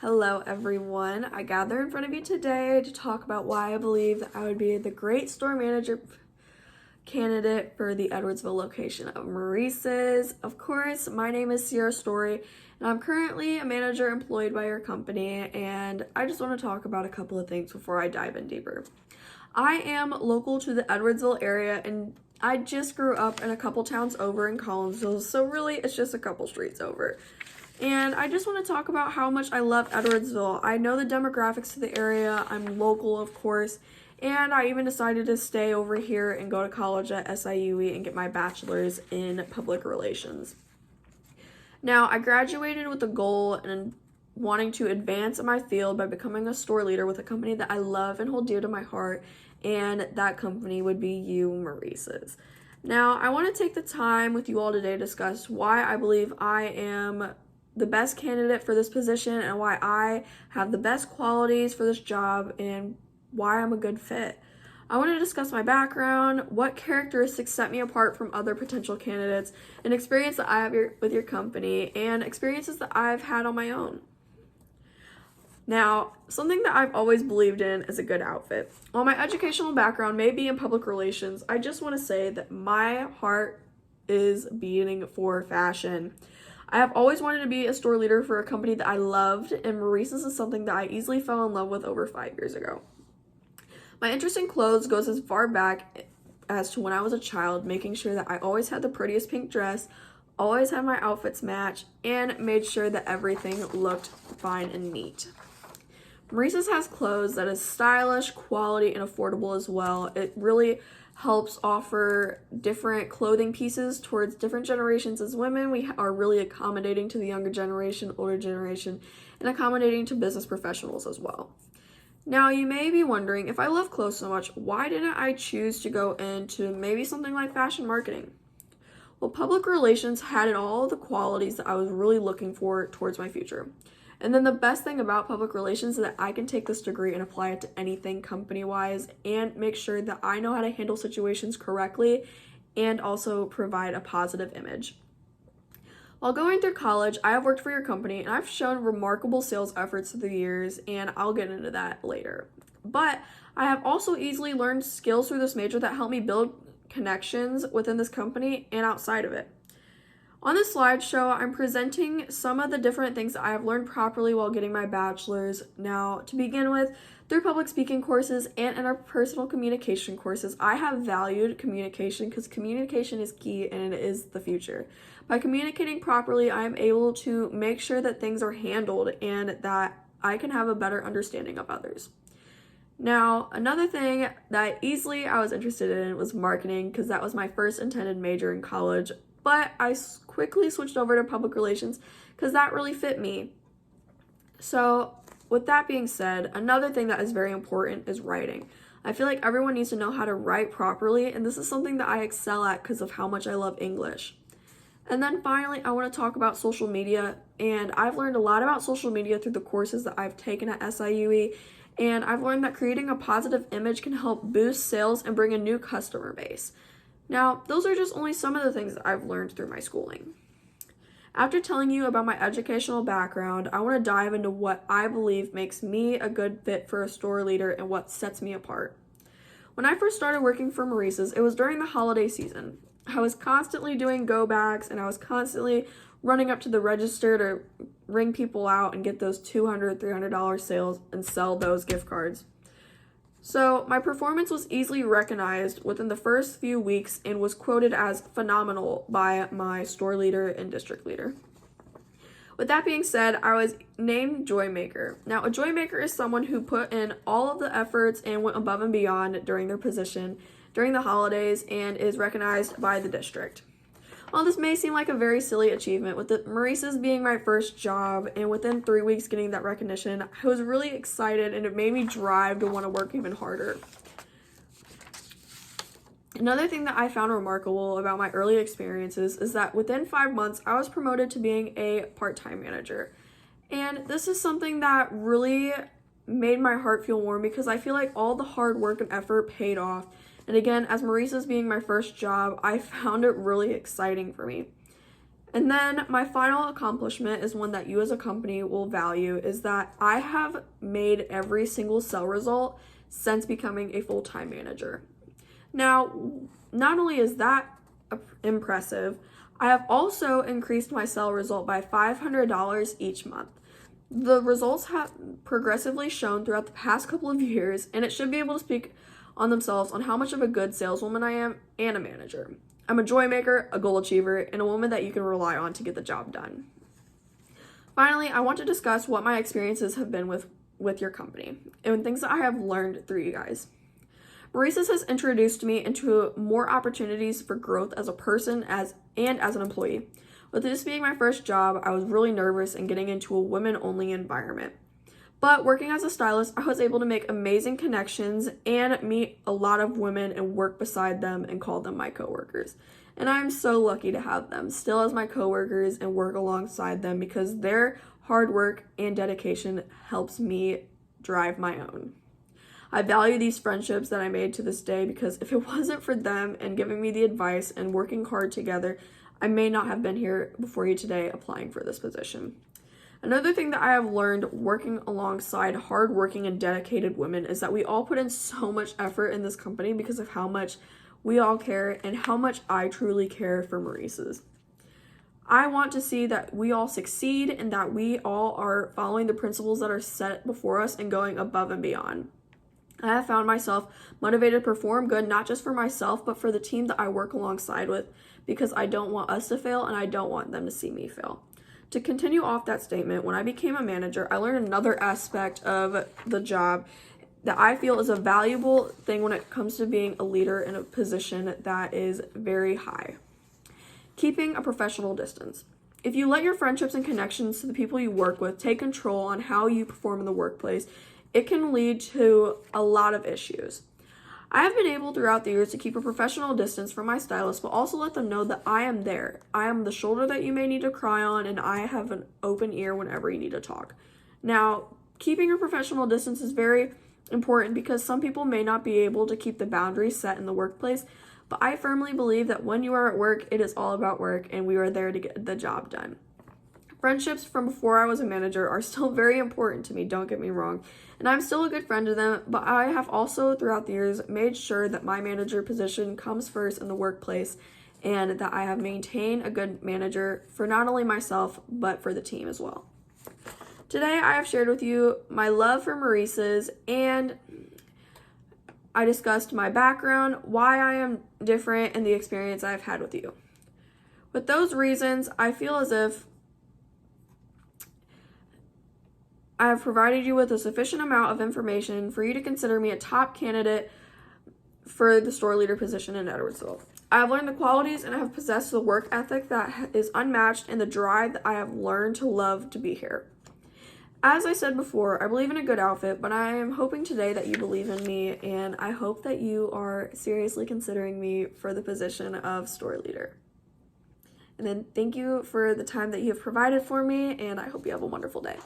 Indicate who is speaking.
Speaker 1: Hello everyone, I gather in front of you today to talk about why I believe that I would be the great store manager candidate for the Edwardsville location of Maurice's. Of course, my name is Sierra Story and I'm currently a manager employed by your company, and I just want to talk about a couple of things before I dive in deeper. I am local to the Edwardsville area and I just grew up in a couple towns over in Collinsville, so really it's just a couple streets over. And I just want to talk about how much I love Edwardsville. I know the demographics of the area, I'm local of course, and I even decided to stay over here and go to college at SIUE and get my bachelor's in public relations. Now, I graduated with a goal and wanting to advance in my field by becoming a store leader with a company that I love and hold dear to my heart, and that company would be Maurice's. Now, I want to take the time with you all today to discuss why I believe I am the best candidate for this position and why I have the best qualities for this job and why I'm a good fit. I want to discuss my background, what characteristics set me apart from other potential candidates, and experience that I have with your company, and experiences that I've had on my own. Now, something that I've always believed in is a good outfit. While my educational background may be in public relations, I just want to say that my heart is beating for fashion. I have always wanted to be a store leader for a company that I loved, and Maurice's is something that I easily fell in love with over 5 years ago. My interest in clothes goes as far back as to when I was a child, making sure that I always had the prettiest pink dress, always had my outfits match, and made sure that everything looked fine and neat. Maurice's has clothes that is stylish, quality, and affordable as well. It really helps offer different clothing pieces towards different generations. As women, we are really accommodating to the younger generation, older generation, and accommodating to business professionals as well. Now, you may be wondering, if I love clothes so much, why didn't I choose to go into maybe something like fashion marketing? Well, public relations had all the qualities that I was really looking for towards my future. And then the best thing about public relations is that I can take this degree and apply it to anything company-wise and make sure that I know how to handle situations correctly and also provide a positive image. While going through college, I have worked for your company and I've shown remarkable sales efforts through the years, and I'll get into that later. But I have also easily learned skills through this major that help me build connections within this company and outside of it. On this slideshow, I'm presenting some of the different things that I have learned properly while getting my bachelor's. Now, to begin with, through public speaking courses and interpersonal communication courses, I have valued communication because communication is key and it is the future. By communicating properly, I am able to make sure that things are handled and that I can have a better understanding of others. Now, another thing that I was interested in was marketing, because that was my first intended major in college. But I quickly switched over to public relations because that really fit me. So with that being said, another thing that is very important is writing. I feel like everyone needs to know how to write properly, and this is something that I excel at because of how much I love English. And then finally, I want to talk about social media, and I've learned a lot about social media through the courses that I've taken at SIUE, and I've learned that creating a positive image can help boost sales and bring a new customer base. Now, those are just only some of the things that I've learned through my schooling. After telling you about my educational background, I want to dive into what I believe makes me a good fit for a store leader and what sets me apart. When I first started working for Maurice's, it was during the holiday season. I was constantly doing go-backs and I was constantly running up to the register to ring people out and get those $200, $300 sales and sell those gift cards. So my performance was easily recognized within the first few weeks and was quoted as phenomenal by my store leader and district leader. With that being said, I was named Joy Maker. Now, a Joy Maker is someone who put in all of the efforts and went above and beyond during their position during the holidays and is recognized by the district. While this may seem like a very silly achievement, with Maurice's being my first job and within 3 weeks getting that recognition, I was really excited and it made me drive to want to work even harder. Another thing that I found remarkable about my early experiences is that within 5 months, I was promoted to being a part-time manager. And this is something that really made my heart feel warm because I feel like all the hard work and effort paid off. And again, as Maurice's being my first job, I found it really exciting for me. And then my final accomplishment is one that you as a company will value, is that I have made every single sale result since becoming a full-time manager. Now, not only is that impressive, I have also increased my sale result by $500 each month. The results have progressively shown throughout the past couple of years, and it should be able to speak on themselves on how much of a good saleswoman I am and a manager. I'm a joy maker, a goal achiever, and a woman that you can rely on to get the job done. Finally, I want to discuss what my experiences have been with your company and things that I have learned through you guys. Maurice's has introduced me into more opportunities for growth as a person and as an employee. With this being my first job, I was really nervous in getting into a women-only environment. But working as a stylist, I was able to make amazing connections and meet a lot of women and work beside them and call them my coworkers. And I'm so lucky to have them still as my coworkers and work alongside them, because their hard work and dedication helps me drive my own. I value these friendships that I made to this day, because if it wasn't for them and giving me the advice and working hard together, I may not have been here before you today applying for this position. Another thing that I have learned working alongside hardworking and dedicated women is that we all put in so much effort in this company because of how much we all care and how much I truly care for Maurice's. I want to see that we all succeed and that we all are following the principles that are set before us and going above and beyond. I have found myself motivated to perform good, not just for myself, but for the team that I work alongside with, because I don't want us to fail and I don't want them to see me fail. To continue off that statement, when I became a manager, I learned another aspect of the job that I feel is a valuable thing when it comes to being a leader in a position that is very high. Keeping a professional distance. If you let your friendships and connections to the people you work with take control on how you perform in the workplace, it can lead to a lot of issues. I have been able throughout the years to keep a professional distance from my stylist, but also let them know that I am there. I am the shoulder that you may need to cry on, and I have an open ear whenever you need to talk. Now, keeping a professional distance is very important because some people may not be able to keep the boundaries set in the workplace, but I firmly believe that when you are at work, it is all about work, and we are there to get the job done. Friendships from before I was a manager are still very important to me, don't get me wrong, and I'm still a good friend to them, but I have also throughout the years made sure that my manager position comes first in the workplace and that I have maintained a good manager for not only myself, but for the team as well. Today I have shared with you my love for Maurice's, and I discussed my background, why I am different, and the experience I've had with you. With those reasons, I feel as if I have provided you with a sufficient amount of information for you to consider me a top candidate for the store leader position in Edwardsville. I have learned the qualities and I have possessed the work ethic that is unmatched and the drive that I have learned to love to be here. As I said before, I believe in a good outfit, but I am hoping today that you believe in me, and I hope that you are seriously considering me for the position of store leader. And then thank you for the time that you have provided for me, and I hope you have a wonderful day.